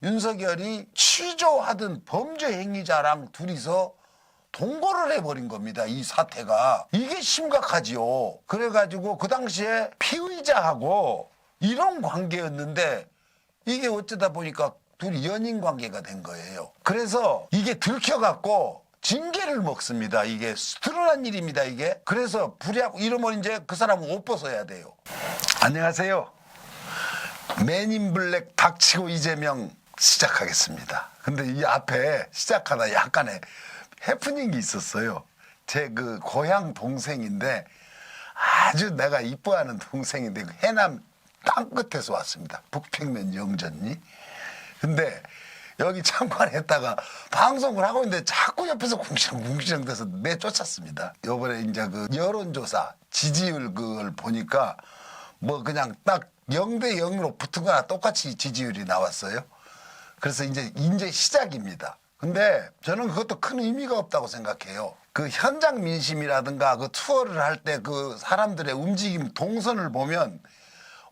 윤석열이 취조하던 범죄 행위자랑 둘이서 동거를 해버린 겁니다. 이 사태가. 이게 심각하지요. 그래가지고 그 당시에 피의자하고 이런 관계였는데 이게 어쩌다 보니까 둘이 연인 관계가 된 거예요. 그래서 이게 들켜갖고 징계를 먹습니다. 이게 드러난 일입니다. 이게. 그래서 불이하고 이러면 이제 그 사람은 옷 벗어야 돼요. 안녕하세요. 맨인블랙 닥치고 이재명 시작하겠습니다. 근데 이 앞에 시작하다 약간의 해프닝이 있었어요. 제 그 고향 동생인데 아주 내가 이뻐하는 동생인데 해남 땅끝에서 왔습니다. 북평면 영전리. 근데 여기 참관했다가 방송을 하고 있는데 자꾸 옆에서 궁시렁궁시렁 돼서 내쫓았습니다. 요번에 이제 그 여론조사 지지율 그걸 보니까 뭐 그냥 딱 0대 0으로 붙은 거나 똑같이 지지율이 나왔어요. 그래서 이제 시작입니다. 근데 저는 그것도 큰 의미가 없다고 생각해요. 그 현장 민심이라든가 그 투어를 할 때 그 사람들의 움직임 동선을 보면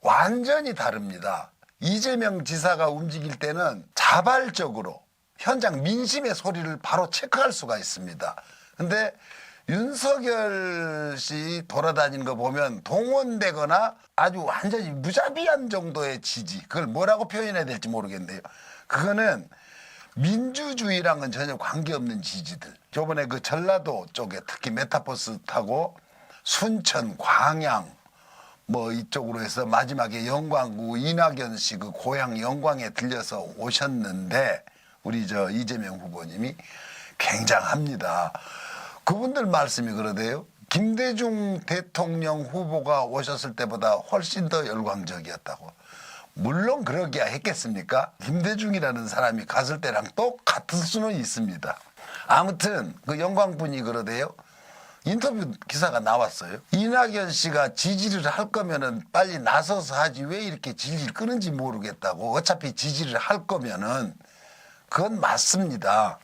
완전히 다릅니다. 이재명 지사가 움직일 때는 자발적으로 현장 민심의 소리를 바로 체크할 수가 있습니다. 근데 윤석열 씨 돌아다니는 거 보면 동원되거나 아주 완전히 무자비한 정도의 지지, 그걸 뭐라고 표현해야 될지 모르겠는데요. 그거는 민주주의랑은 전혀 관계없는 지지들. 저번에 그 전라도 쪽에 특히 메타버스 타고 순천, 광양 뭐 이쪽으로 해서 마지막에 영광구 이낙연 씨 그 고향 영광에 들려서 오셨는데 우리 저 이재명 후보님이 굉장합니다. 그분들 말씀이 그러대요. 김대중 대통령 후보가 오셨을 때보다 훨씬 더 열광적이었다고. 물론 그러기야 했겠습니까? 김대중이라는 사람이 갔을 때랑 똑같을 수는 있습니다. 아무튼 그 영광분이 그러대요. 인터뷰 기사가 나왔어요. 이낙연 씨가 지지를 할 거면은 빨리 나서서 하지 왜 이렇게 질질 끄는지 모르겠다고. 어차피 지지를 할 거면은 그건 맞습니다.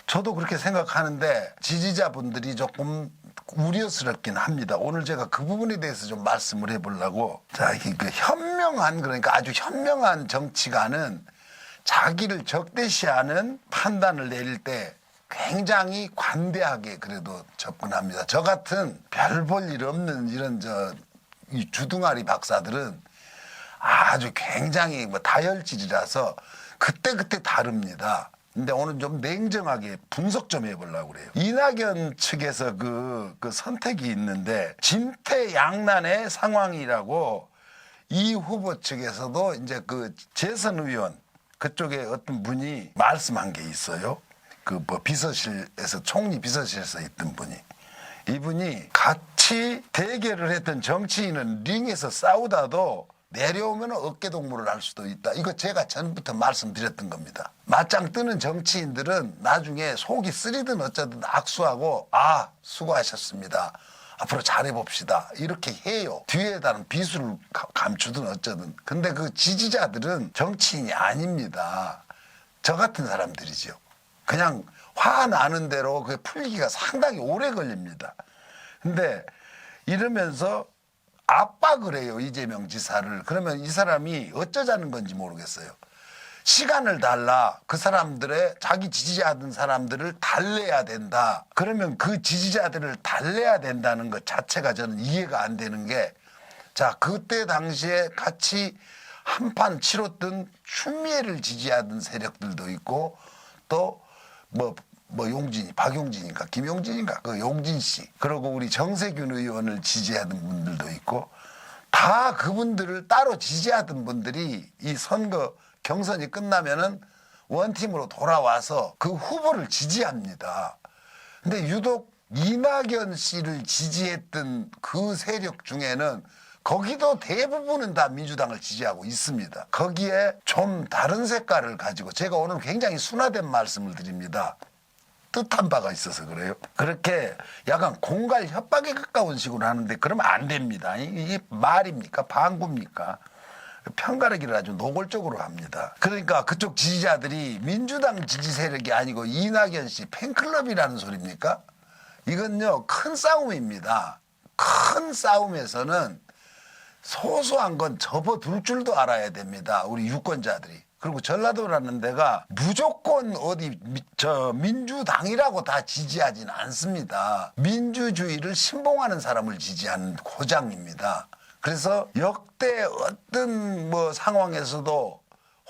저도 그렇게 생각하는데 지지자분들이 조금 우려스럽긴 합니다. 오늘 제가 그 부분에 대해서 좀 말씀을 해보려고. 자, 그 현명한, 그러니까 아주 현명한 정치가는 자기를 적대시하는 판단을 내릴 때 굉장히 관대하게 그래도 접근합니다. 저 같은 별 볼 일 없는 이런 이 주둥아리 박사들은 아주 굉장히 뭐 다혈질이라서 그때그때 다릅니다. 근데 오늘 좀 냉정하게 분석 좀 해보려고 그래요. 이낙연 측에서 그 선택이 있는데 진퇴양난의 상황이라고 이 후보 측에서도 이제 그 재선 의원 그쪽에 어떤 분이 말씀한 게 있어요. 그 뭐 비서실에서 총리 비서실에서 있던 분이 이분이 같이 대결을 했던 정치인은 링에서 싸우다도 내려오면 어깨동무를 할 수도 있다. 이거 제가 전부터 말씀드렸던 겁니다. 맞짱 뜨는 정치인들은 나중에 속이 쓰리든 어쩌든 악수하고 아 수고하셨습니다. 앞으로 잘해봅시다. 이렇게 해요. 뒤에다는 비수를 감추든 어쩌든. 근데 그 지지자들은 정치인이 아닙니다. 저 같은 사람들이죠. 그냥 화나는 대로 그 풀리기가 상당히 오래 걸립니다. 근데 이러면서 압박을 해요. 이재명 지사를. 그러면 이 사람이 어쩌자는 건지 모르겠어요. 시간을 달라. 그 사람들의 자기 지지하던 사람들을 달래야 된다. 그러면 그 지지자들을 달래야 된다는 것 자체가 저는 이해가 안 되는 게 자 그때 당시에 같이 한판 치렀던 추미애를 지지하던 세력들도 있고 또 용진이, 박용진인가, 김용진인가, 그 용진 씨. 그리고 우리 정세균 의원을 지지하던 분들도 있고, 다 그분들을 따로 지지하던 분들이 이 선거 경선이 끝나면은 원팀으로 돌아와서 그 후보를 지지합니다. 근데 유독 이낙연 씨를 지지했던 그 세력 중에는 거기도 대부분은 다 민주당을 지지하고 있습니다. 거기에 좀 다른 색깔을 가지고 제가 오늘 굉장히 순화된 말씀을 드립니다. 뜻한 바가 있어서 그래요. 그렇게 약간 공갈 협박에 가까운 식으로 하는데 그러면 안 됩니다. 이게 말입니까? 방구입니까? 편가르기를 아주 노골적으로 합니다. 그러니까 그쪽 지지자들이 민주당 지지 세력이 아니고 이낙연 씨 팬클럽이라는 소리입니까? 이건요 큰 싸움입니다. 큰 싸움에서는 소소한 건 접어둘 줄도 알아야 됩니다. 우리 유권자들이. 그리고 전라도라는 데가 무조건 어디 민주당이라고 다 지지하진 않습니다. 민주주의를 신봉하는 사람을 지지하는 고장입니다. 그래서 역대 어떤 뭐 상황에서도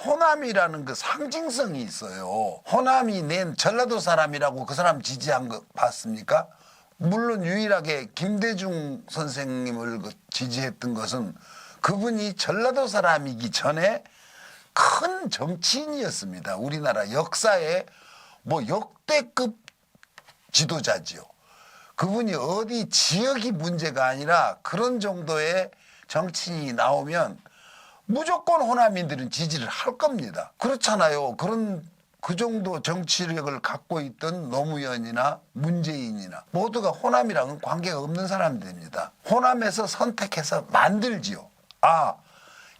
호남이라는 그 상징성이 있어요. 호남이 낸 전라도 사람이라고 그 사람 지지한 거 봤습니까? 물론 유일하게 김대중 선생님을 지지했던 것은 그분이 전라도 사람이기 전에 큰 정치인이었습니다. 우리나라 역사에 뭐 역대급 지도자지요. 그분이 어디 지역이 문제가 아니라 그런 정도의 정치인이 나오면 무조건 호남인들은 지지를 할 겁니다. 그렇잖아요. 그 정도 정치력을 갖고 있던 노무현이나 문재인이나 모두가 호남이랑은 관계가 없는 사람들입니다. 호남에서 선택해서 만들지요. 아,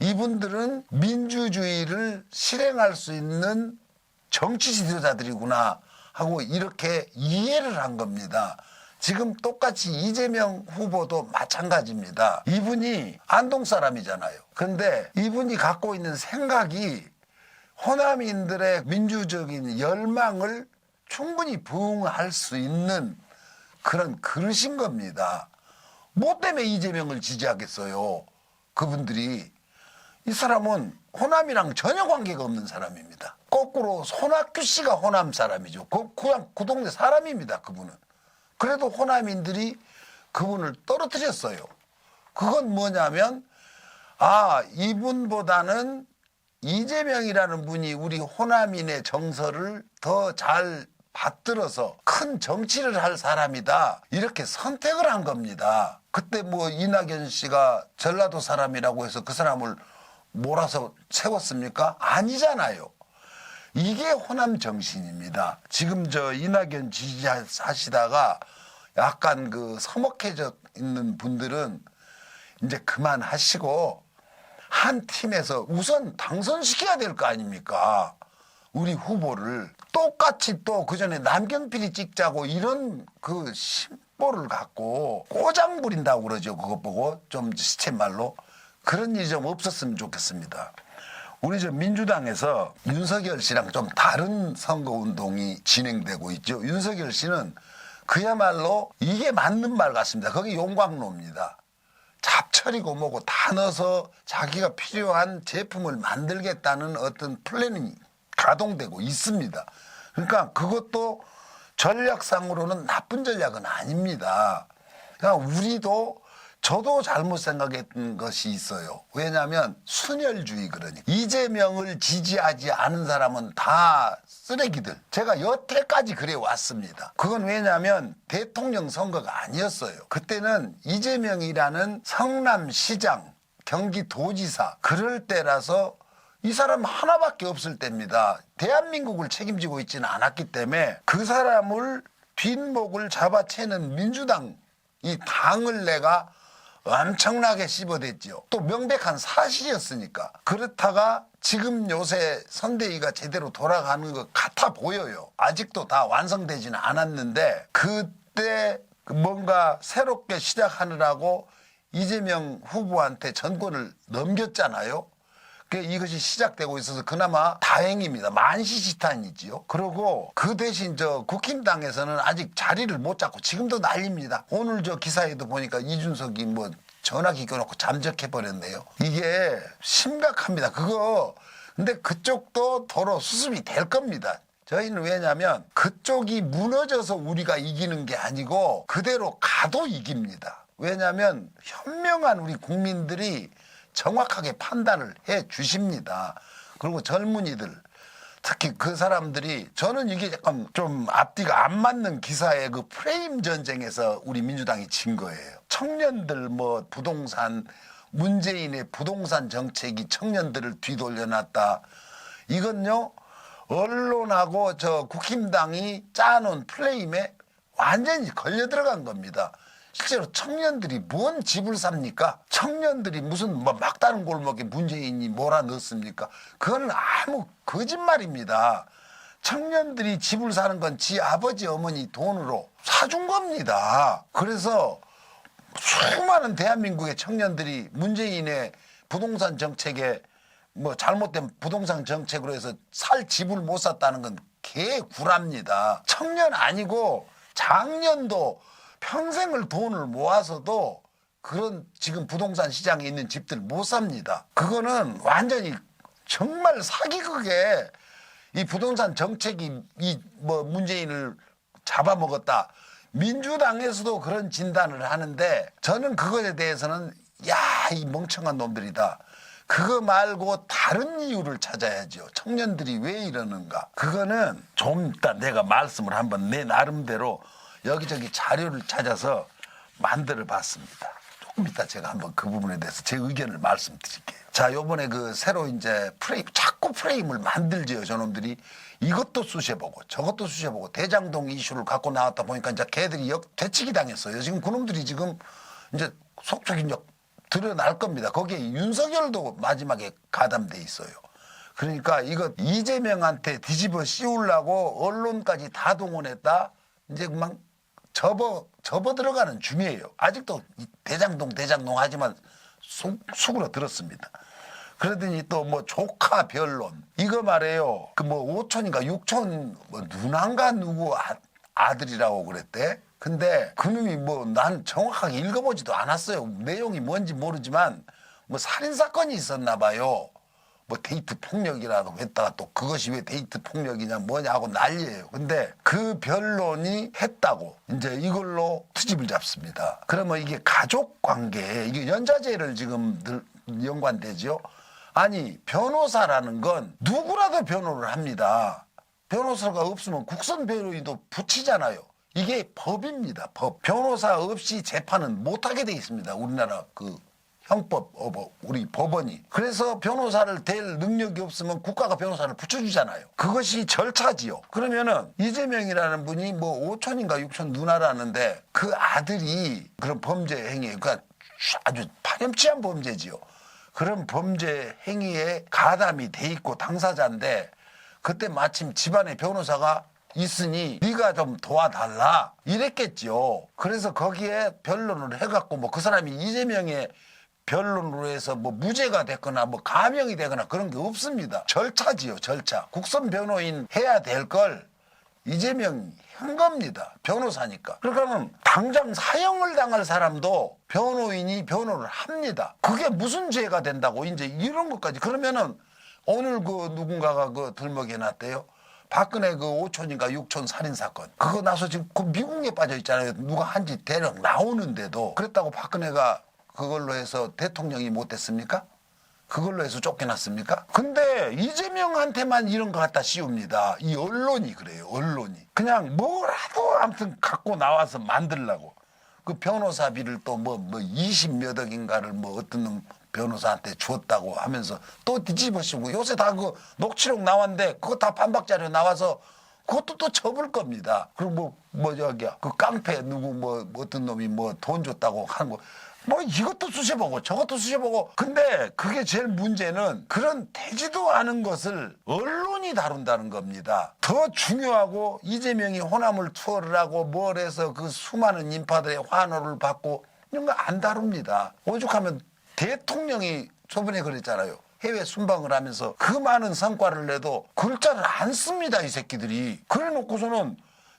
이분들은 민주주의를 실행할 수 있는 정치 지도자들이구나 하고 이렇게 이해를 한 겁니다. 지금 똑같이 이재명 후보도 마찬가지입니다. 이분이 안동 사람이잖아요. 그런데 이분이 갖고 있는 생각이 호남인들의 민주적인 열망을 충분히 부응할 수 있는 그런 그릇인 겁니다. 뭐 때문에 이재명을 지지하겠어요? 그분들이. 이 사람은 호남이랑 전혀 관계가 없는 사람입니다. 거꾸로 손학규 씨가 호남 사람이죠. 그냥 그 동네 사람입니다. 그분은. 그래도 호남인들이 그분을 떨어뜨렸어요. 그건 뭐냐면 이분보다는 이재명이라는 분이 우리 호남인의 정서를 더 잘 받들어서 큰 정치를 할 사람이다. 이렇게 선택을 한 겁니다. 그때 뭐 이낙연 씨가 전라도 사람이라고 해서 그 사람을 몰아서 세웠습니까? 아니잖아요. 이게 호남 정신입니다. 지금 이낙연 지지하시다가 약간 서먹해져 있는 분들은 이제 그만하시고 한 팀에서 우선 당선시켜야 될 거 아닙니까? 우리 후보를 똑같이 또 그전에 남경필이 찍자고 이런 심보를 갖고 꼬장 부린다고 그러죠. 그것 보고 좀 시쳇말로 그런 일이 좀 없었으면 좋겠습니다. 우리 민주당에서 윤석열 씨랑 좀 다른 선거운동이 진행되고 있죠. 윤석열 씨는 그야말로 이게 맞는 말 같습니다. 거기 용광로입니다. 잡철이고 뭐고 다 넣어서 자기가 필요한 제품을 만들겠다는 어떤 플랜이 가동되고 있습니다. 그러니까 그것도 전략상으로는 나쁜 전략은 아닙니다. 그러니까 저도 잘못 생각했던 것이 있어요. 왜냐하면 순혈주의 그러니까. 이재명을 지지하지 않은 사람은 다 쓰레기들. 제가 여태까지 그래 왔습니다. 그건 왜냐하면 대통령 선거가 아니었어요. 그때는 이재명이라는 성남시장, 경기도지사 그럴 때라서 이 사람 하나밖에 없을 때입니다. 대한민국을 책임지고 있지는 않았기 때문에 그 사람을 뒷목을 잡아채는 민주당 이 당을 내가 엄청나게 씹어댔죠. 또 명백한 사실이었으니까. 그렇다가 지금 요새 선대위가 제대로 돌아가는 것 같아 보여요. 아직도 다 완성되지는 않았는데 그때 뭔가 새롭게 시작하느라고 이재명 후보한테 전권을 넘겼잖아요. 이것이 시작되고 있어서 그나마 다행입니다. 만시지탄이지요. 그리고 그 대신 국힘당에서는 아직 자리를 못 잡고 지금도 난립니다. 오늘 기사에도 보니까 이준석이 뭐 전화기 껴놓고 잠적해버렸네요. 이게 심각합니다. 근데 그쪽도 도로 수습이 될 겁니다. 저희는 왜냐하면 그쪽이 무너져서 우리가 이기는 게 아니고 그대로 가도 이깁니다. 왜냐하면 현명한 우리 국민들이 정확하게 판단을 해 주십니다. 그리고 젊은이들 특히 그 사람들이 저는 이게 약간 좀 앞뒤가 안 맞는 기사의 프레임 전쟁에서 우리 민주당이 진 거예요. 청년들 부동산 문재인의 부동산 정책이 청년들을 뒤돌려놨다. 이건요 언론하고 국힘당이 짜놓은 플레임에 완전히 걸려 들어간 겁니다. 실제로 청년들이 뭔 집을 삽니까? 청년들이 무슨 막다른 골목에 문재인이 몰아넣습니까? 그건 아무 거짓말입니다. 청년들이 집을 사는 건 지 아버지 어머니 돈으로 사준 겁니다. 그래서 수많은 대한민국의 청년들이 문재인의 부동산 정책에 뭐 잘못된 부동산 정책으로 해서 살 집을 못 샀다는 건 개구랍니다. 청년 아니고 작년도 평생을 돈을 모아서도 그런 지금 부동산 시장에 있는 집들 못 삽니다. 그거는 완전히 정말 사기극에 이 부동산 정책이 이 뭐 문재인을 잡아먹었다. 민주당에서도 그런 진단을 하는데 저는 그것에 대해서는 야, 이 멍청한 놈들이다. 그거 말고 다른 이유를 찾아야죠. 청년들이 왜 이러는가. 그거는 좀 이따 내가 말씀을 한번 내 나름대로 여기저기 자료를 찾아서 만들어 봤습니다. 조금 이따 제가 한번 그 부분에 대해서 제 의견을 말씀드릴게요. 자, 요번에 그 새로 이제 자꾸 프레임을 만들지요, 저놈들이. 이것도 쑤셔보고 저것도 쑤셔보고 대장동 이슈를 갖고 나왔다 보니까 이제 걔들이 되치기 당했어요. 지금 그놈들이 지금 이제 속촉이 이제 드러날 겁니다. 거기에 윤석열도 마지막에 가담돼 있어요. 그러니까 이거 이재명한테 뒤집어 씌우려고 언론까지 다 동원했다. 이제 막 접어 들어가는 중이에요. 아직도 대장동 하지만 수그러 들었습니다. 그러더니 또 뭐 조카 변론 이거 말해요. 그 뭐 5촌인가 6촌 뭐 누난가 누구 아들이라고 그랬대. 근데 그놈이 뭐 난 정확하게 읽어보지도 않았어요. 내용이 뭔지 모르지만 뭐 살인 사건이 있었나 봐요. 뭐 데이트 폭력이라고 했다가 또 그것이 왜 데이트 폭력이냐 뭐냐 하고 난리예요. 근데 그 변론이 했다고 이제 이걸로 트집을 잡습니다. 그러면 이게 가족 관계에 이게 연좌제를 지금 연관되죠. 아니 변호사라는 건 누구라도 변호를 합니다. 변호사가 없으면 국선 변호인도 붙이잖아요. 이게 법입니다. 법. 변호사 없이 재판은 못하게 돼 있습니다. 우리나라 그 형법, 우리 법원이. 그래서 변호사를 댈 능력이 없으면 국가가 변호사를 붙여주잖아요. 그것이 절차지요. 그러면은 이재명이라는 분이 뭐 5촌인가 6촌 누나라는데 그 아들이 그런 범죄 행위에 그러니까 아주 파렴치한 범죄지요. 그런 범죄 행위에 가담이 돼 있고 당사자인데 그때 마침 집안에 변호사가 있으니 네가 좀 도와달라 이랬겠죠. 그래서 거기에 변론을 해갖고 뭐 그 사람이 이재명의 변론으로 해서 뭐 무죄가 됐거나 뭐 감형이 되거나 그런 게 없습니다. 절차지요, 절차. 국선 변호인 해야 될 걸 이재명이 한 겁니다. 변호사니까. 그러니까는 당장 사형을 당할 사람도 변호인이 변호를 합니다. 그게 무슨 죄가 된다고 이제 이런 것까지. 그러면은 오늘 그 누군가가 그 들먹여 놨대요. 박근혜 그 5촌인가 6촌 살인 사건. 그거 나서 지금 그 미국에 빠져 있잖아요. 누가 한지 대략 나오는데도. 그랬다고 박근혜가 그걸로 해서 대통령이 못 됐습니까? 그걸로 해서 쫓겨났습니까? 근데 이재명한테만 이런 거 갖다 씌웁니다. 이 언론이 그래요. 언론이. 그냥 뭐라도 아무튼 갖고 나와서 만들라고. 그 변호사비를 또 뭐 20몇 억인가를 뭐 어떤 놈 변호사한테 줬다고 하면서 또 뒤집어 씌우고 요새 다 그 녹취록 나왔는데 그거 다 반박자료 나와서 그것도 또 접을 겁니다. 그리고 뭐 저기야 그 깡패 누구 뭐 어떤 놈이 뭐 돈 줬다고 하는 거. 뭐 이것도 쑤셔보고 저것도 쑤셔보고. 근데 그게 제일 문제는 그런 되지도 않은 것을 언론이 다룬다는 겁니다. 더 중요하고 이재명이 호남을 투어를 하고 뭘 해서 그 수많은 인파들의 환호를 받고 이런 거 안 다룹니다. 오죽하면 대통령이 저번에 그랬잖아요. 해외 순방을 하면서 그 많은 성과를 내도 글자를 안 씁니다. 이 새끼들이. 그래 놓고서는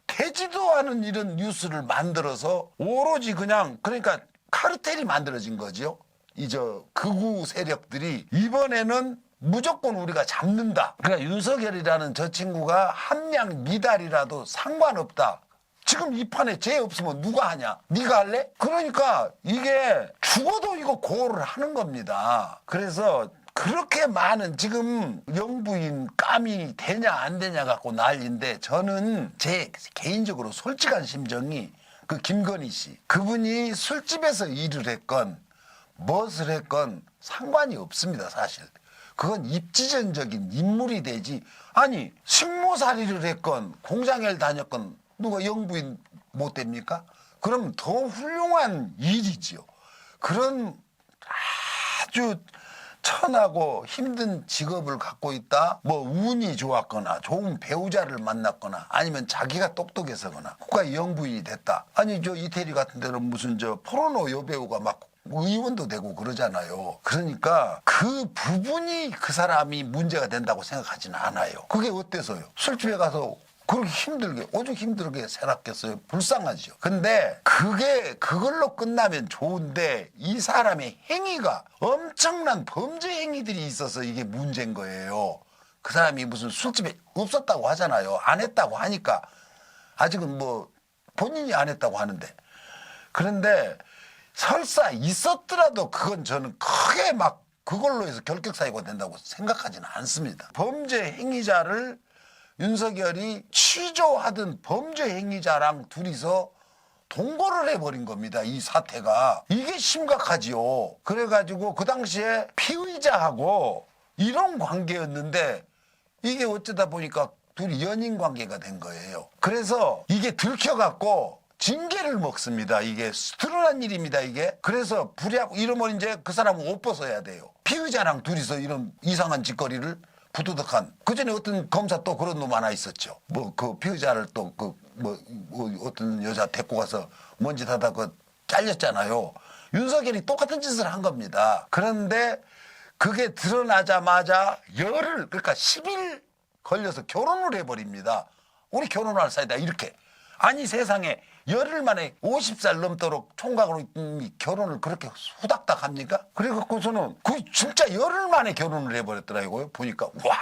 되지도 않은 이런 뉴스를 만들어서 오로지 그냥 그러니까 카르텔이 만들어진 거죠. 이 저 극우 세력들이 이번에는 무조건 우리가 잡는다. 그러니까 윤석열이라는 저 친구가 함량 미달이라도 상관없다. 지금 이 판에 죄 없으면 누가 하냐? 네가 할래? 그러니까 이게 죽어도 이거 고호를 하는 겁니다. 그래서 그렇게 많은 지금 영부인 감이 되냐 안 되냐 갖고 난리인데 저는 제 개인적으로 솔직한 심정이 그 김건희 씨 그분이 술집에서 일을 했건 무엇을 했건 상관이 없습니다. 사실 그건 입지전적인 인물이 되지. 아니 식모살이를 했건 공장을 다녔건 누가 영부인 못 됩니까? 그럼 더 훌륭한 일이지요. 그런 아주 천하고 힘든 직업을 갖고 있다. 뭐 운이 좋았거나 좋은 배우자를 만났거나 아니면 자기가 똑똑해서거나 국가의 영부인이 됐다. 아니 저 이태리 같은 데는 무슨 저 포르노 여배우가 막 의원도 되고 그러잖아요. 그러니까 그 부분이 그 사람이 문제가 된다고 생각하지는 않아요. 그게 어때서요? 술집에 가서 그렇게 힘들게 오죽 힘들게 살았겠어요. 불쌍하죠. 근데 그걸로 끝나면 좋은데 이 사람의 행위가 엄청난 범죄 행위들이 있어서 이게 문제인 거예요. 그 사람이 무슨 술집에 없었다고 하잖아요. 안 했다고 하니까 아직은 뭐 본인이 안 했다고 하는데, 그런데 설사 있었더라도 그건 저는 크게 막 그걸로 해서 결격사유가 된다고 생각하지는 않습니다. 범죄 행위자를 윤석열이 취조하던 범죄 행위자랑 둘이서 동거를 해버린 겁니다. 이 사태가. 이게 심각하지요. 그래가지고 그 당시에 피의자하고 이런 관계였는데 이게 어쩌다 보니까 둘이 연인 관계가 된 거예요. 그래서 이게 들켜갖고 징계를 먹습니다. 이게 드러난 일입니다. 이게. 그래서 불이하고 이러면 이제 그 사람은 옷 벗어야 돼요. 피의자랑 둘이서 이런 이상한 짓거리를 부도덕한. 그 전에 어떤 검사 또 그런 놈 하나 있었죠. 뭐 그 피의자를 또 뭐 어떤 여자 데리고 가서 뭔 짓 하다 그 잘렸잖아요. 윤석열이 똑같은 짓을 한 겁니다. 그런데 그게 드러나자마자 그러니까 10일 걸려서 결혼을 해버립니다. 우리 결혼할 사이다 이렇게. 아니 세상에 열흘 만에 50살 넘도록 총각으로 결혼을 그렇게 후닥닥 합니까? 그래갖고서는 그 진짜 열흘 만에 결혼을 해버렸더라고요. 보니까 와,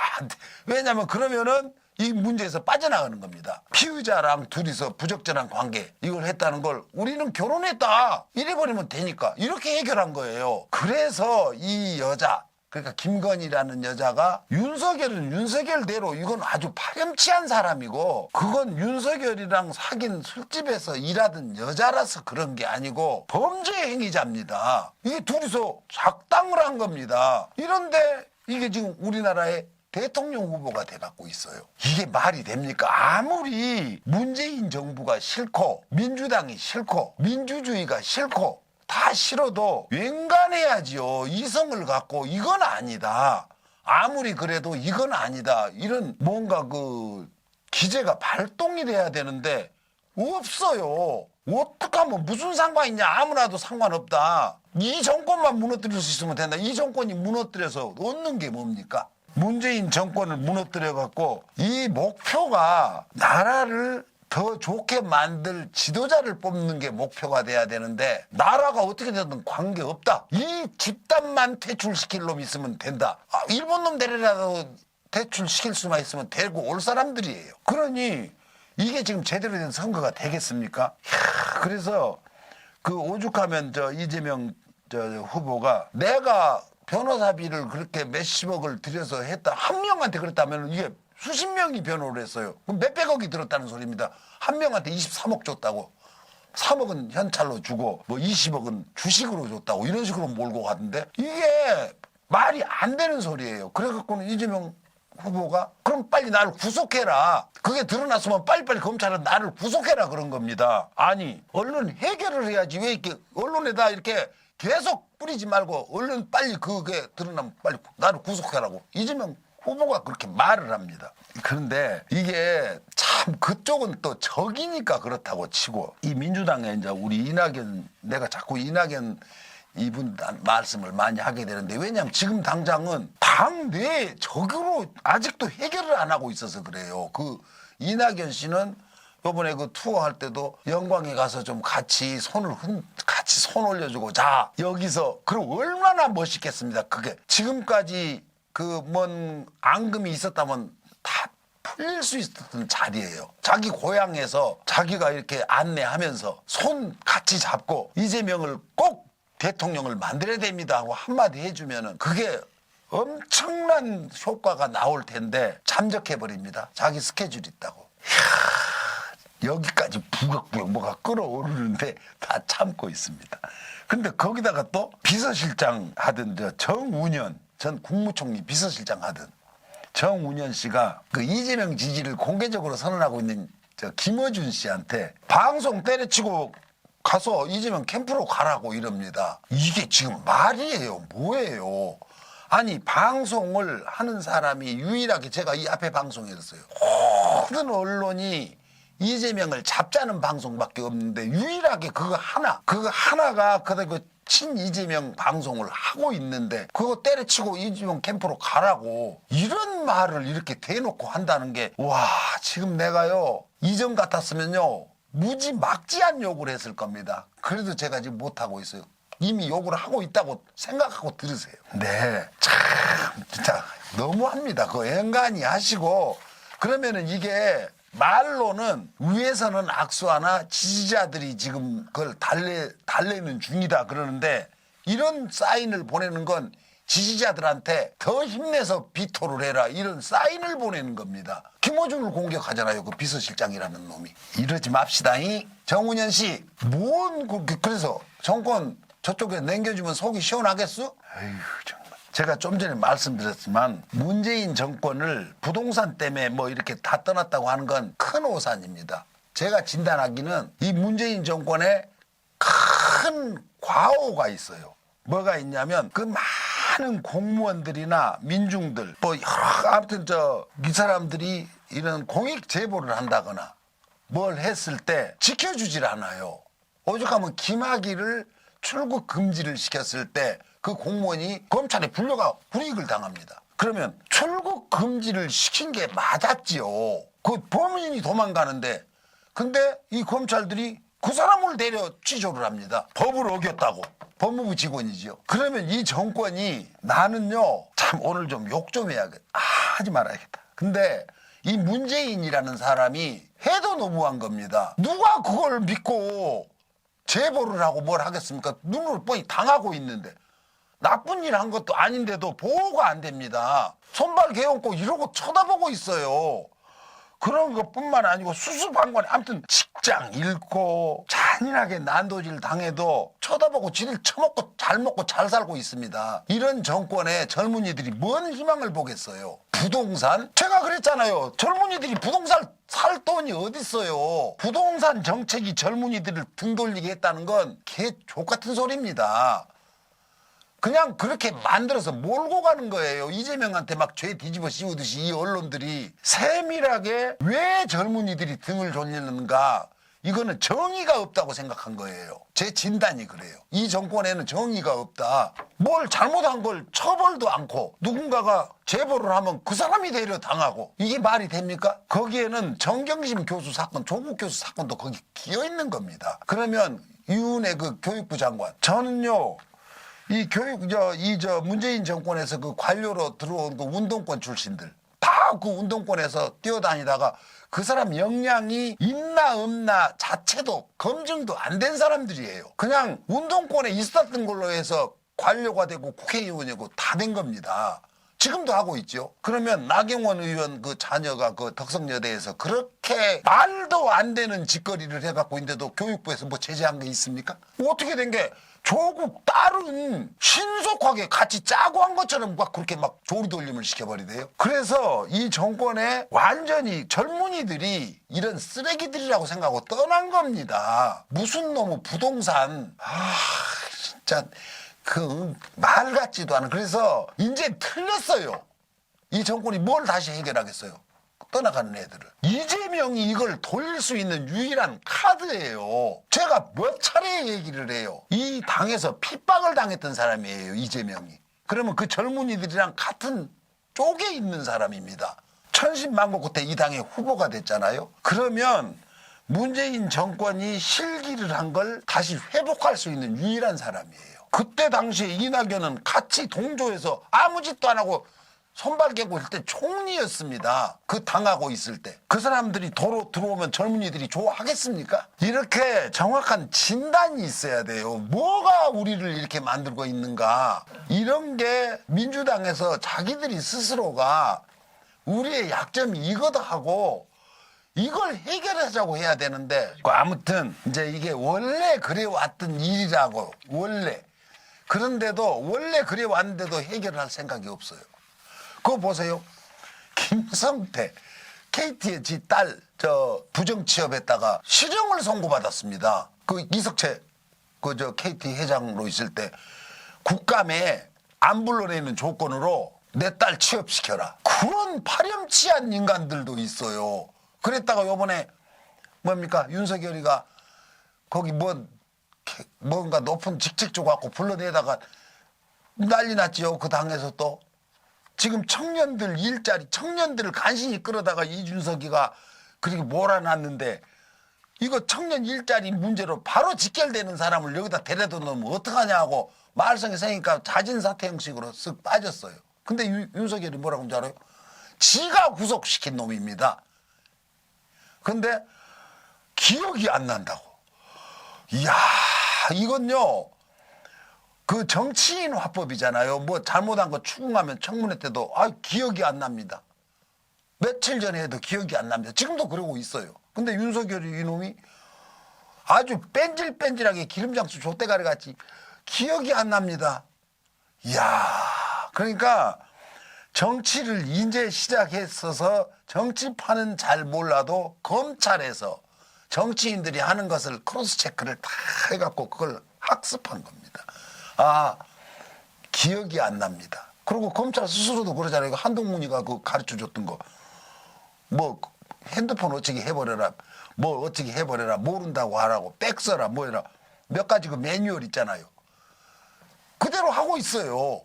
왜냐면 그러면은 이 문제에서 빠져나가는 겁니다. 피의자랑 둘이서 부적절한 관계 이걸 했다는 걸 우리는 결혼했다 이래버리면 되니까 이렇게 해결한 거예요. 그래서 이 여자, 그러니까 김건희라는 여자가 윤석열은 윤석열대로 이건 아주 파렴치한 사람이고 그건 윤석열이랑 사귄 술집에서 일하던 여자라서 그런 게 아니고 범죄 행위자입니다. 이게 둘이서 작당을 한 겁니다. 이런데 이게 지금 우리나라의 대통령 후보가 돼갖고 있어요. 이게 말이 됩니까? 아무리 문재인 정부가 싫고 민주당이 싫고 민주주의가 싫고 다 싫어도 웬간해야지요. 이성을 갖고 이건 아니다. 아무리 그래도 이건 아니다. 이런 뭔가 그 기제가 발동이 돼야 되는데 없어요. 어떡하면 무슨 상관이냐. 아무나도 상관없다. 이 정권만 무너뜨릴 수 있으면 된다. 이 정권이 무너뜨려서 얻는 게 뭡니까? 문재인 정권을 무너뜨려 갖고 이 목표가 나라를 더 좋게 만들 지도자를 뽑는 게 목표가 돼야 되는데 나라가 어떻게 되든 관계없다. 이 집단만 퇴출시킬 놈 있으면 된다. 일본 놈 데려라도 퇴출시킬 수만 있으면 되고 올 사람들이에요. 그러니 이게 지금 제대로 된 선거가 되겠습니까? 그래서 그 오죽하면 이재명 후보가 내가 변호사비를 그렇게 몇십억을 들여서 했다. 한 명한테 그랬다면 이게 수십 명이 변호를 했어요. 그럼 몇백억이 들었다는 소리입니다. 한 명한테 23억 줬다고. 3억은 현찰로 주고 뭐 20억은 주식으로 줬다고 이런 식으로 몰고 가던데 이게 말이 안 되는 소리예요. 그래갖고는 이재명 후보가 그럼 빨리 나를 구속해라. 그게 드러났으면 빨리빨리 검찰은 나를 구속해라 그런 겁니다. 아니 언론 해결을 해야지 왜 이렇게 언론에다 이렇게 계속 뿌리지 말고 얼른 빨리 그게 드러나면 빨리 나를 구속해라고 이재명 후보가 그렇게 말을 합니다. 그런데 이게 참 그쪽은 또 적이니까 그렇다고 치고 이 민주당에 이제 우리 이낙연 내가 자꾸 이낙연 이분 말씀을 많이 하게 되는데 왜냐하면 지금 당장은 당내 적으로 아직도 해결을 안 하고 있어서 그래요. 그 이낙연 씨는 요번에 그 투어할 때도 영광에 가서 좀 같이 손 올려주고 자 여기서 그럼 얼마나 멋있겠습니다. 그게 지금까지 그 뭔 앙금이 있었다면 다 풀릴 수 있었던 자리예요. 자기 고향에서 자기가 이렇게 안내하면서 손 같이 잡고 이재명을 꼭 대통령을 만들어야 됩니다 하고 한마디 해주면은 그게 엄청난 효과가 나올 텐데 잠적해버립니다. 자기 스케줄이 있다고. 여기까지 부각부각 뭐가 끓어오르는데 다 참고 있습니다. 근데 거기다가 또 비서실장 하던 정운현 전 국무총리 비서실장 하던 정운현 씨가 그 이재명 지지를 공개적으로 선언하고 있는 김어준 씨한테 방송 때려치고 가서 이재명 캠프로 가라고 이럽니다. 이게 지금 말이에요? 뭐예요? 아니 방송을 하는 사람이 유일하게 제가 이 앞에 방송에 했어요. 모든 언론이 이재명을 잡자는 방송밖에 없는데 유일하게 그거 하나가 그 친 이재명 방송을 하고 있는데 그거 때려치고 이재명 캠프로 가라고 이런 말을 이렇게 대놓고 한다는 게 와 지금 내가요 이전 같았으면요 무지막지한 욕을 했을 겁니다. 그래도 제가 지금 못하고 있어요. 이미 욕을 하고 있다고 생각하고 들으세요. 네, 참 진짜 너무합니다. 그거 앵간히 하시고 그러면은 이게 말로는 위에서는 악수하나 지지자들이 지금 그걸 달래는 중이다 그러는데 이런 사인을 보내는 건 지지자들한테 더 힘내서 비토를 해라 이런 사인을 보내는 겁니다. 김어준을 공격하잖아요. 그 비서실장이라는 놈이. 이러지 맙시다잉. 정운현 씨, 그래서 정권 저쪽에 남겨주면 속이 시원하겠어? 에휴 정말. 제가 좀 전에 말씀드렸지만 문재인 정권을 부동산 때문에 뭐 이렇게 다 떠났다고 하는 건 큰 오산입니다. 제가 진단하기는 이 문재인 정권에 큰 과오가 있어요. 뭐가 있냐면 그 많은 공무원들이나 민중들 뭐 여러 아무튼 이 사람들이 이런 공익 제보를 한다거나 뭘 했을 때 지켜주질 않아요. 오죽하면 김학의를 출국 금지를 시켰을 때 그 공무원이 검찰에 불려가 불이익을 당합니다. 그러면 출국 금지를 시킨 게 맞았지요. 그 범인이 도망가는데 근데 이 검찰들이 그 사람을 데려 취조를 합니다. 법을 어겼다고. 법무부 직원이지요. 그러면 이 정권이 나는요 참 오늘 좀 욕 좀 해야겠다. 하지 말아야겠다. 근데 이 문재인이라는 사람이 해도 너무한 겁니다. 누가 그걸 믿고 제보를 하고 뭘 하겠습니까? 눈으로 뻔히 당하고 있는데 나쁜 일 한 것도 아닌데도 보호가 안 됩니다. 손발 개얹고 이러고 쳐다보고 있어요. 그런 것뿐만 아니고 수수방관에 아무튼 직장 잃고 잔인하게 난도질 당해도 쳐다보고 지들 처먹고 잘 먹고 잘 살고 있습니다. 이런 정권에 젊은이들이 뭔 희망을 보겠어요. 부동산? 제가 그랬잖아요. 젊은이들이 부동산 살 돈이 어딨어요. 부동산 정책이 젊은이들을 등 돌리게 했다는 건 개 족같은 소리입니다. 그냥 그렇게 만들어서 몰고 가는 거예요. 이재명한테 막 죄 뒤집어 씌우듯이 이 언론들이 세밀하게 왜 젊은이들이 등을 돌리는가. 이거는 정의가 없다고 생각한 거예요. 제 진단이 그래요. 이 정권에는 정의가 없다. 뭘 잘못한 걸 처벌도 않고 누군가가 제보를 하면 그 사람이 데려 당하고 이게 말이 됩니까? 거기에는 정경심 교수 사건, 조국 교수 사건도 거기 끼어 있는 겁니다. 그러면 이윤의 그 교육부 장관 저는요 이 문재인 정권에서 그 관료로 들어온 그 운동권 출신들 다 그 운동권에서 뛰어다니다가 그 사람 역량이 있나 없나 자체도 검증도 안 된 사람들이에요. 그냥 운동권에 있었던 걸로 해서 관료가 되고 국회의원이고 다 된 겁니다. 지금도 하고 있죠. 그러면 나경원 의원 그 자녀가 그 덕성여대에서 그렇게 말도 안 되는 짓거리를 해갖고 있는데도 교육부에서 뭐 제재한 게 있습니까? 어떻게 된 게 조국 딸은 신속하게 같이 짜고 한 것처럼 막 그렇게 막 조리돌림을 시켜버리대요. 그래서 이 정권에 완전히 젊은이들이 이런 쓰레기들이라고 생각하고 떠난 겁니다. 무슨 놈의 부동산 진짜 그 말 같지도 않은. 그래서 이제 틀렸어요. 이 정권이 뭘 다시 해결하겠어요. 떠나가는 애들을. 이재명이 이걸 돌릴 수 있는 유일한 카드예요. 제가 몇 차례 얘기를 해요. 이 당에서 핍박을 당했던 사람이에요. 이재명이. 그러면 그 젊은이들이랑 같은 쪽에 있는 사람입니다. 천신만고 끝에 이 당의 후보가 됐잖아요. 그러면 문재인 정권이 실기를 한 걸 다시 회복할 수 있는 유일한 사람이에요. 그때 당시에 이낙연은 같이 동조해서 아무 짓도 안 하고 손발 깨고 있을 때 총리였습니다. 그 당하고 있을 때. 그 사람들이 도로 들어오면 젊은이들이 좋아하겠습니까? 이렇게 정확한 진단이 있어야 돼요. 뭐가 우리를 이렇게 만들고 있는가. 이런 게 민주당에서 자기들이 스스로가 우리의 약점이 이거다 하고 이걸 해결하자고 해야 되는데 아무튼 이제 이게 원래 그래왔던 일이라고 원래. 그런데도 원래 그래왔는데도 해결할 생각이 없어요. 그거 보세요. 김성태 KT의 지 딸 부정 취업했다가 실형을 선고받았습니다. 그 이석채 KT 회장으로 있을 때 국감에 안 불러내는 조건으로 내 딸 취업시켜라. 그런 파렴치한 인간들도 있어요. 그랬다가 요번에 뭡니까 윤석열이가 거기 뭐 뭔가 높은 직책 줘갖고 불러내다가 난리 났지요. 그 당에서 또. 지금 청년들 일자리, 청년들을 간신히 끌어다가 이준석이가 그렇게 몰아놨는데 이거 청년 일자리 문제로 바로 직결되는 사람을 여기다 데려다 놓으면 어떡하냐고 말썽이 생기니까 자진사퇴 형식으로 쓱 빠졌어요. 근데 윤석열이 뭐라고 하는지 알아요? 지가 구속시킨 놈입니다. 근데 기억이 안 난다고. 이야, 이건요. 그 정치인 화법이잖아요. 뭐 잘못한 거 추궁하면 청문회 때도 기억이 안 납니다. 며칠 전에 해도 기억이 안 납니다. 지금도 그러고 있어요. 근데 윤석열이 이놈이 아주 뺀질뺀질하게 기름장수 족대가리 같이 기억이 안 납니다. 이야, 그러니까 정치를 이제 시작했어서 정치판은 잘 몰라도 검찰에서 정치인들이 하는 것을 크로스 체크를 다 해갖고 그걸 학습한 겁니다. 기억이 안 납니다. 그리고 검찰 스스로도 그러잖아요. 한동훈이가 그 가르쳐 줬던 거. 뭐 핸드폰 어떻게 해버려라. 뭐 어떻게 해버려라. 모른다고 하라고. 백 써라. 뭐 해라. 몇 가지 그 매뉴얼 있잖아요. 그대로 하고 있어요.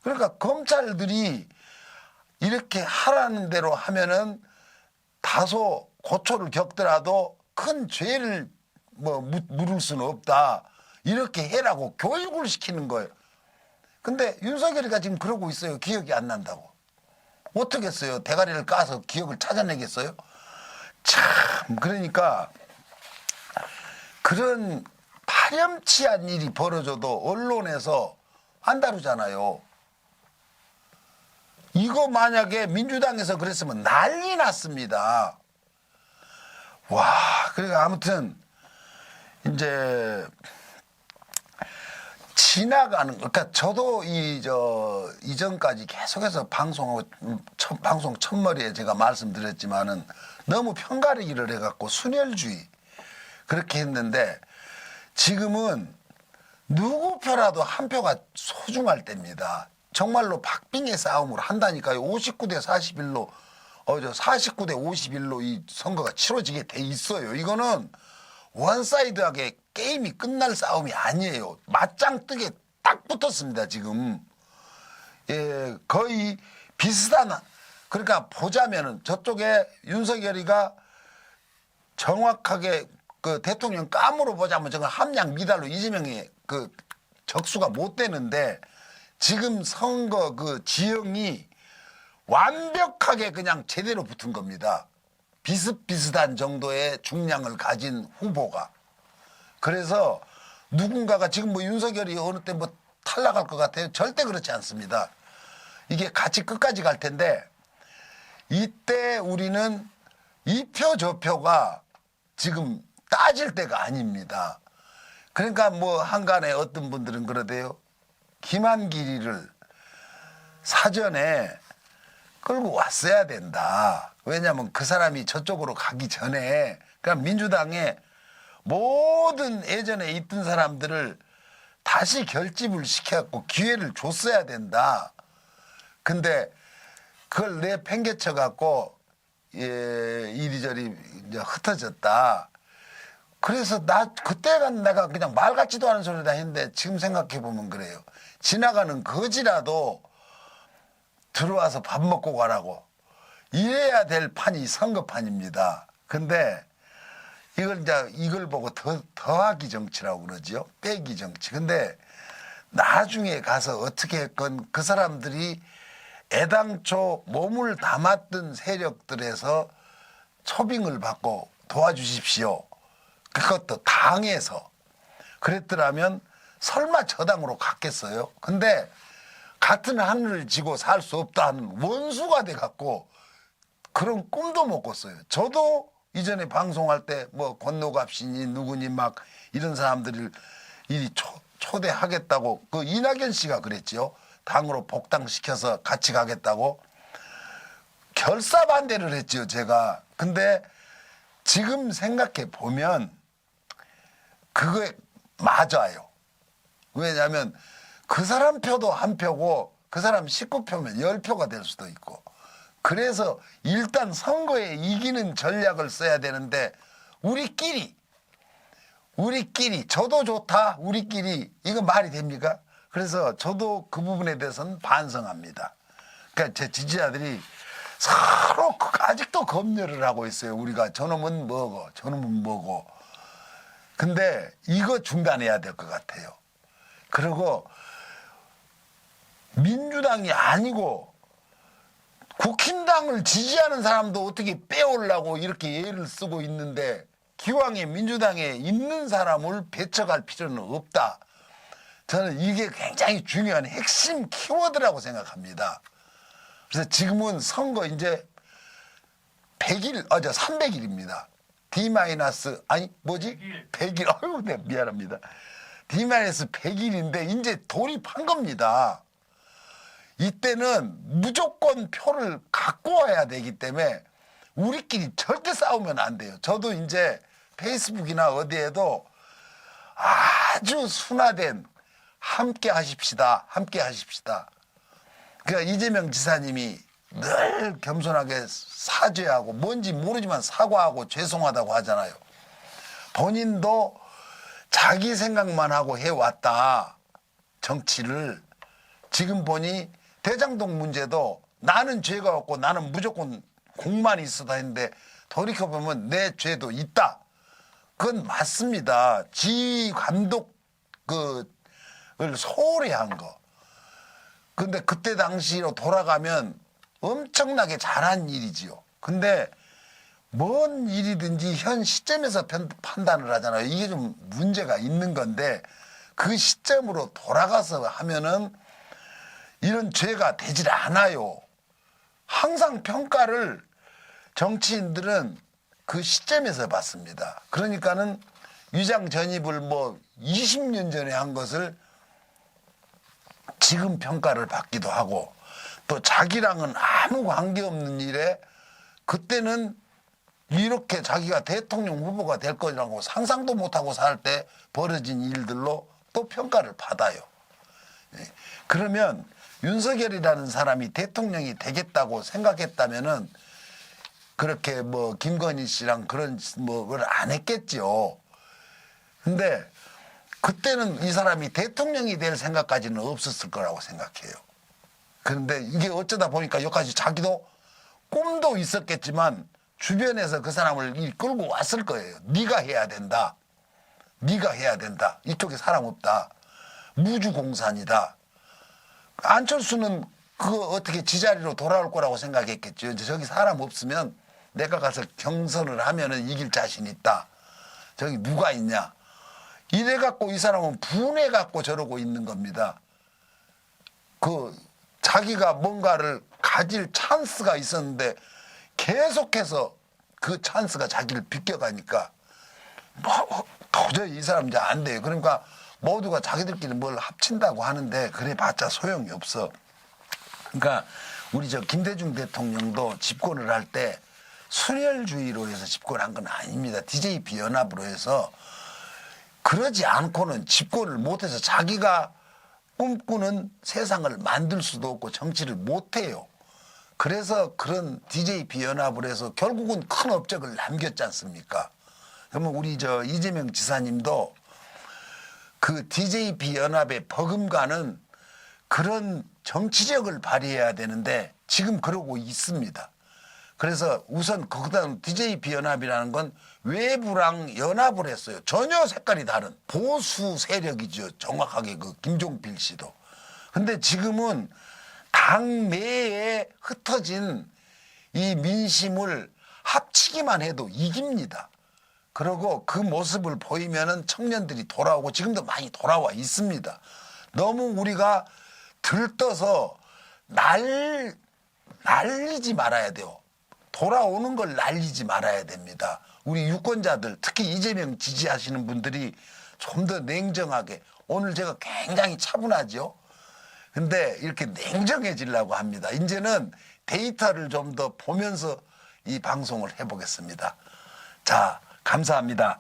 그러니까 검찰들이 이렇게 하라는 대로 하면은 다소 고초를 겪더라도 큰 죄를 뭐 물을 수는 없다. 이렇게 해라고 교육을 시키는 거예요. 근데 윤석열이가 지금 그러고 있어요. 기억이 안 난다고. 어떻게 했어요? 대가리를 까서 기억을 찾아내겠어요? 참, 그러니까 그런 파렴치한 일이 벌어져도 언론에서 안 다루잖아요. 이거 만약에 민주당에서 그랬으면 난리 났습니다. 와, 그러니까 아무튼 이제 지나가는, 그러니까 저도 이전까지 계속해서 방송 첫머리에 제가 말씀드렸지만은 너무 편가르기를 해갖고 순혈주의 그렇게 했는데 지금은 누구 표라도 한 표가 소중할 때입니다. 정말로 박빙의 싸움을 한다니까요. 59대 41로, 49대 51로 이 선거가 치러지게 돼 있어요. 이거는 원사이드하게 게임이 끝날 싸움이 아니에요. 맞짱 뜨게 딱 붙었습니다, 지금. 예, 거의 비슷한, 그러니까 보자면은 저쪽에 윤석열이가 정확하게 그 대통령 감으로 보자면 저건 함량 미달로 이재명이 그 적수가 못 되는데 지금 선거 그 지형이 완벽하게 그냥 제대로 붙은 겁니다. 비슷비슷한 정도의 중량을 가진 후보가. 그래서 누군가가 지금 뭐 윤석열이 어느 때 뭐 탈락할 것 같아요? 절대 그렇지 않습니다. 이게 같이 끝까지 갈 텐데 이때 우리는 이 표 저 표가 지금 따질 때가 아닙니다. 그러니까 뭐 한간에 어떤 분들은 그러대요. 김한길이를 사전에 끌고 왔어야 된다. 왜냐하면 그 사람이 저쪽으로 가기 전에 그러니까 민주당에 모든 예전에 있던 사람들을 다시 결집을 시켜갖고 기회를 줬어야 된다. 근데 그걸 내팽개쳐갖고 이리저리 이제 흩어졌다. 그래서 그때가 내가 그냥 말 같지도 않은 소리다 했는데 지금 생각해보면 그래요. 지나가는 거지라도 들어와서 밥 먹고 가라고. 이래야 될 판이 선거판입니다. 근데 이걸 보고 더하기 정치라고 그러죠. 빼기 정치. 근데 나중에 가서 어떻게 했건 그 사람들이 애당초 몸을 담았던 세력들에서 초빙을 받고 도와주십시오. 그것도 당에서. 그랬더라면 설마 저 당으로 갔겠어요? 근데 같은 하늘을 지고 살 수 없다 하는 원수가 돼갖고 그런 꿈도 못 꿨어요. 저도 이전에 방송할 때 뭐 권노갑신이 누구니 막 이런 사람들을 초대하겠다고 그 이낙연 씨가 그랬죠. 당으로 복당시켜서 같이 가겠다고 결사반대를 했죠, 제가. 근데 지금 생각해 보면 그게 맞아요. 왜냐하면 그 사람 표도 한 표고 그 사람 19표면 10표가 될 수도 있고 그래서 일단 선거에 이기는 전략을 써야 되는데 우리끼리 우리끼리 저도 좋다 우리끼리 이거 말이 됩니까? 그래서 저도 그 부분에 대해서는 반성합니다. 그러니까 제 지지자들이 서로 아직도 검열을 하고 있어요. 우리가 저놈은 뭐고 저놈은 뭐고. 근데 이거 중단해야 될 것 같아요. 그리고 민주당이 아니고 국힘당을 지지하는 사람도 어떻게 빼오려고 이렇게 예를 쓰고 있는데 기왕에 민주당에 있는 사람을 배척할 필요는 없다. 저는 이게 굉장히 중요한 핵심 키워드라고 생각합니다. 그래서 지금은 선거 이제 100일, 300일입니다. 아니, 뭐지? 100일. 아유, 네, 미안합니다. D-100일인데 이제 돌입한 겁니다. 이때는 무조건 표를 갖고 와야 되기 때문에 우리끼리 절대 싸우면 안 돼요. 저도 이제 페이스북이나 어디에도 아주 순화된 함께 하십시다. 함께 하십시다. 그러니까 이재명 지사님이 늘 겸손하게 사죄하고 뭔지 모르지만 사과하고 죄송하다고 하잖아요. 본인도 자기 생각만 하고 해왔다. 정치를. 지금 보니 대장동 문제도 나는 죄가 없고 나는 무조건 공만 있어다 했는데 돌이켜보면 내 죄도 있다. 그건 맞습니다. 지휘 감독 을 소홀히 한 거. 근데 그때 당시로 돌아가면 엄청나게 잘한 일이지요. 근데 뭔 일이든지 현 시점에서 판단을 하잖아요. 이게 좀 문제가 있는 건데 그 시점으로 돌아가서 하면은 이런 죄가 되질 않아요. 항상 평가를 정치인들은 그 시점에서 받습니다. 그러니까는 위장 전입을 뭐 20년 전에 한 것을 지금 평가를 받기도 하고 또 자기랑은 아무 관계없는 일에 그때는 이렇게 자기가 대통령 후보가 될 거라고 상상도 못하고 살 때 벌어진 일들로 또 평가를 받아요. 그러면 윤석열이라는 사람이 대통령이 되겠다고 생각했다면은 그렇게 뭐 김건희 씨랑 그런 뭐를 안 했겠죠. 근데 그때는 이 사람이 대통령이 될 생각까지는 없었을 거라고 생각해요. 그런데 이게 어쩌다 보니까 여기까지 자기도 꿈도 있었겠지만 주변에서 그 사람을 끌고 왔을 거예요. 네가 해야 된다. 네가 해야 된다. 이쪽에 사람 없다. 무주공산이다. 안철수는 그거 어떻게 지자리로 돌아올 거라고 생각했겠죠. 이제 저기 사람 없으면 내가 가서 경선을 하면은 이길 자신 있다. 저기 누가 있냐. 이래갖고 이 사람은 분해갖고 저러고 있는 겁니다. 자기가 뭔가를 가질 찬스가 있었는데 계속해서 그 찬스가 자기를 비껴가니까 뭐 도저히 이 사람 이제 안 돼요. 그러니까 모두가 자기들끼리 뭘 합친다고 하는데 그래 봤자 소용이 없어. 그러니까 우리 김대중 대통령도 집권을 할 때 순혈주의로 해서 집권한 건 아닙니다. DJP 연합으로 해서 그러지 않고는 집권을 못해서 자기가 꿈꾸는 세상을 만들 수도 없고 정치를 못해요. 그래서 그런 DJP 연합을 해서 결국은 큰 업적을 남겼지 않습니까? 그러면 우리 이재명 지사님도 그 DJP 연합에 버금가는 그런 정치력을 발휘해야 되는데 지금 그러고 있습니다. 그래서 우선 거기다 DJP 연합이라는 건 외부랑 연합을 했어요. 전혀 색깔이 다른 보수 세력이죠. 정확하게 그 김종필 씨도. 근데 지금은 당 내에 흩어진 이 민심을 합치기만 해도 이깁니다. 그리고 그 모습을 보이면은 청년들이 돌아오고 지금도 많이 돌아와 있습니다. 너무 우리가 들떠서 날리지 말아야 돼요. 돌아오는 걸 날리지 말아야 됩니다. 우리 유권자들 특히 이재명 지지하시는 분들이 좀 더 냉정하게 오늘 제가 굉장히 차분하죠. 근데 이렇게 냉정해지려고 합니다. 이제는 데이터를 좀 더 보면서 이 방송을 해보겠습니다. 자, 감사합니다.